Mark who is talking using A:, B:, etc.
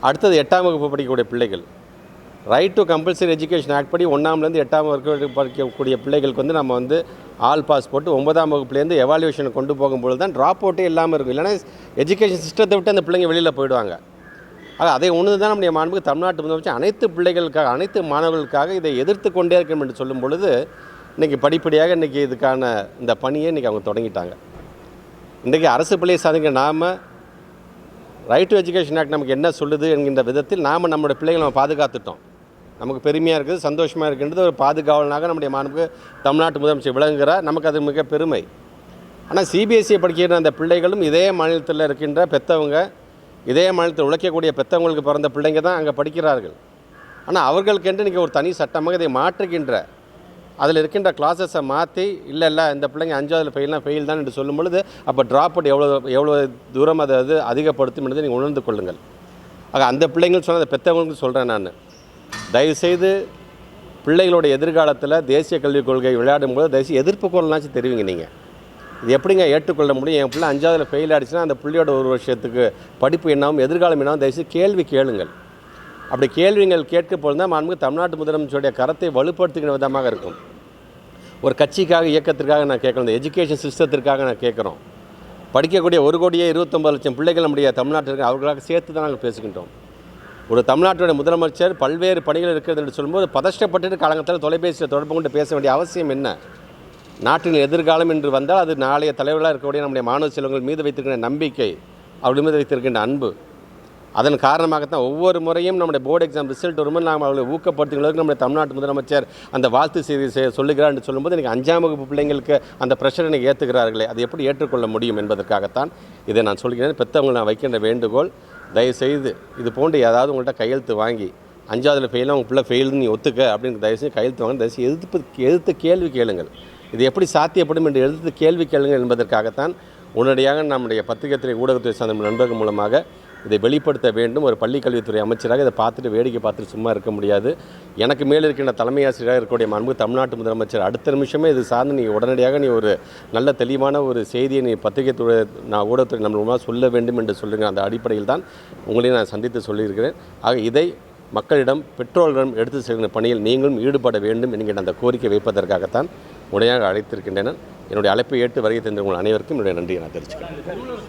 A: அடுத்தது 8ஆம் வகுப்பு படிக்கக்கூடிய பிள்ளைகள் right to compulsory education act படி 1ஆம்லேருந்து 8ஆம் வகுப்பு படிக்கக்கூடிய பிள்ளைகளுக்கு வந்து நம்ம வந்து ஆல் பாஸ் போட்டு 9ஆம் வகுப்புலேருந்து எவாலுவேஷனை கொண்டு போகும்போது தான் ட்ராப் அவுட்டே இல்லாமல் இருக்கும். இல்லைனா எஜுகேஷன் சிஸ்டத்தை விட்டு அந்த பிள்ளைங்க வெளியில் போயிடுவாங்க. ஆக அதை ஒன்று தான் நம்முடைய மாண்புக்கு தமிழ்நாட்டு முதலமைச்சர் அனைத்து பிள்ளைகளுக்காக அனைத்து மாணவர்களுக்காக இதை எதிர்த்து கொண்டே இருக்கணும் என்று சொல்லும் பொழுது இன்றைக்கி படிப்படியாக இன்றைக்கி இதுக்கான இந்த பணியை இன்றைக்கி அவங்க தொடங்கிட்டாங்க. இன்றைக்கி அரசு பள்ளியை சாதிக்க நாம் ரைட் டு எஜுகேஷன் ஆக்ட் நமக்கு என்ன சொல்லுது என்கின்ற விதத்தில் நாம் நம்மளுடைய பிள்ளைகளை நம்ம பாதுகாத்துட்டோம். நமக்கு பெருமையாக இருக்குது, சந்தோஷமாக இருக்கின்றது. ஒரு பாதுகாவலனாக நம்முடைய மாண்புக்கு தமிழ்நாட்டு முதலமைச்சர் விளங்குகிறார். நமக்கு அது மிக பெருமை. ஆனால் சிபிஎஸ்சியை படிக்கிற அந்த பிள்ளைகளும் இதே மாநிலத்தில் இருக்கின்ற பெற்றவங்க, இதே மாநிலத்தில் உழைக்கக்கூடிய பெற்றவங்களுக்கு பிறந்த பிள்ளைங்க தான் அங்கே படிக்கிறார்கள். ஆனால் அவர்களுக்கென்று இன்றைக்கி ஒரு தனி சட்டமாக இதை மாற்றுகின்ற அதில் இருக்கின்ற கிளாஸஸை மாற்றி இல்லை இந்த பிள்ளைங்க 5ஆவதுல ஃபெயில் தான் என்று சொல்லும் பொழுது அப்போ ட்ராப் அவுட் எவ்வளோ தூரம் அதை அதிகப்படுத்தும் என்பதை நீங்கள் உணர்ந்து கொள்ளுங்கள். ஆக அந்த பிள்ளைங்கள் சொன்ன அந்த பெற்றவங்களுக்கு சொல்கிறேன் நான், தயவுசெய்து பிள்ளைகளோட எதிர்காலத்தில் தேசிய கல்விக் கொள்கை விளையாடும்போது தயவுசெய்து எதிர்ப்பு குரல்னாச்சும் தெரிவிங்க. நீங்கள் இது எப்படிங்க ஏற்றுக்கொள்ள முடியும்? என் பிள்ளை 5ஆவதுல ஃபெயில் ஆகிடுச்சுன்னா அந்த பிள்ளையோட ஒரு வருஷத்துக்கு படிப்பு என்னாவும் எதிர்காலம் என்னாவும் தயவுசெய்து கேள்வி கேளுங்கள். அப்படி கேள்விகள் கேட்கப்போது தான் மாண்புமிகு தமிழ்நாட்டு முதலமைச்சருடைய கரத்தை வலுப்படுத்துகிற விதமாக இருக்கும். ஒரு கட்சிக்காக இயக்கத்திற்காக நான் கேட்கணும், இந்த எஜுகேஷன் சிஸ்டத்திற்காக நான் கேட்குறோம். படிக்கக்கூடிய 1,29,00,000 பிள்ளைகள் நம்முடைய தமிழ்நாட்டிற்கு அவர்களாக சேர்த்து தான் நாங்கள் பேசுகின்றோம். ஒரு தமிழ்நாட்டுடைய முதலமைச்சர் பல்வேறு பணிகள் இருக்கிறது என்று சொல்லும்போது பதஷ்டப்பட்டு காலங்கத்தில் தொலைபேசியில் தொடர்பு கொண்டு பேச வேண்டிய அவசியம் என்ன? நாட்டின் எதிர்காலம் என்று வந்தால் அது நாளைய தலைவர்களாக இருக்கக்கூடிய நம்முடைய மாணவ செல்வங்கள் மீது வைத்திருக்கின்ற நம்பிக்கை, அவர்கள் மீது வைத்திருக்கின்ற அன்பு, அதன் காரணமாகத்தான் ஒவ்வொரு முறையும் நம்முடைய போர்டு எக்ஸாம் ரிசல்ட் வரும்போது நாம் அவர்களை ஊக்கப்படுத்துகிறதுக்கு நம்முடைய தமிழ்நாட்டு முதலமைச்சர் அந்த வாழ்த்து செய்தி சொல்லுகிறார் என்று சொல்லும்போது எனக்கு 5ஆம் வகுப்பு பிள்ளைங்களுக்கு அந்த ப்ரெஷரை ஏற்றுக்கிறார்களே, அதை எப்படி ஏற்றுக்கொள்ள முடியும் என்பதற்காகத்தான் இதை நான் சொல்கிறேன். பெற்றவங்களை நான் வைக்கின்ற வேண்டுகோள், தயவுசெய்து இது போன்று ஏதாவது உங்கள்கிட்ட கையெழுத்து வாங்கி 5ஆவதுல ஃபெயிலாக உங்கள் பிள்ளை ஃபெயில்னு நீ ஒத்துக்க அப்படின்னு தயவுசெய்து கையெழுத்து வாங்க. தயவுசெய்து எதிர்த்து கேள்வி கேளுங்கள். இது எப்படி சாத்தியப்படும் என்று எதிர்த்து கேள்வி கேளுங்கள் என்பதற்காகத்தான் உடனடியாக நம்முடைய பத்திரிகைத்துறை ஊடகத்துறை சார்ந்த நண்பர்கள் மூலமாக இதை வெளிப்படுத்த வேண்டும். ஒரு பள்ளிக்கல்வித்துறை அமைச்சராக இதை பார்த்துட்டு வேடிக்கை பார்த்துட்டு சும்மா இருக்க முடியாது. எனக்கு மேலே இருக்கின்ற தலைமை ஆசிரியராக இருக்கக்கூடிய மாண்பு தமிழ்நாட்டு முதலமைச்சர் அடுத்த நிமிஷமே இது சார்ந்து நீ உடனடியாக நீ ஒரு நல்ல தெளிவான ஒரு செய்தியை நீ பத்திரிகைத்துறை நான் ஊடகத்துறை நம்ம மூலமாக சொல்ல வேண்டும் என்று சொல்லுங்கள். அந்த அடிப்படையில் தான் உங்களையும் நான் சந்தித்து சொல்லியிருக்கிறேன். ஆக இதை மக்களிடம் பெற்றோர்களிடம் எடுத்து செல்கிற பணியில் நீங்களும் ஈடுபட வேண்டும் என்கிற அந்த கோரிக்கை வைப்பதற்காகத்தான் உடையாக அழைத்திருக்கின்றனர். என்னுடைய அழைப்பை ஏற்று வருகை தந்த உங்கள் அனைவருக்கும் என்னுடைய நன்றியை நான் தெரிவிச்சுக்கிறேன்.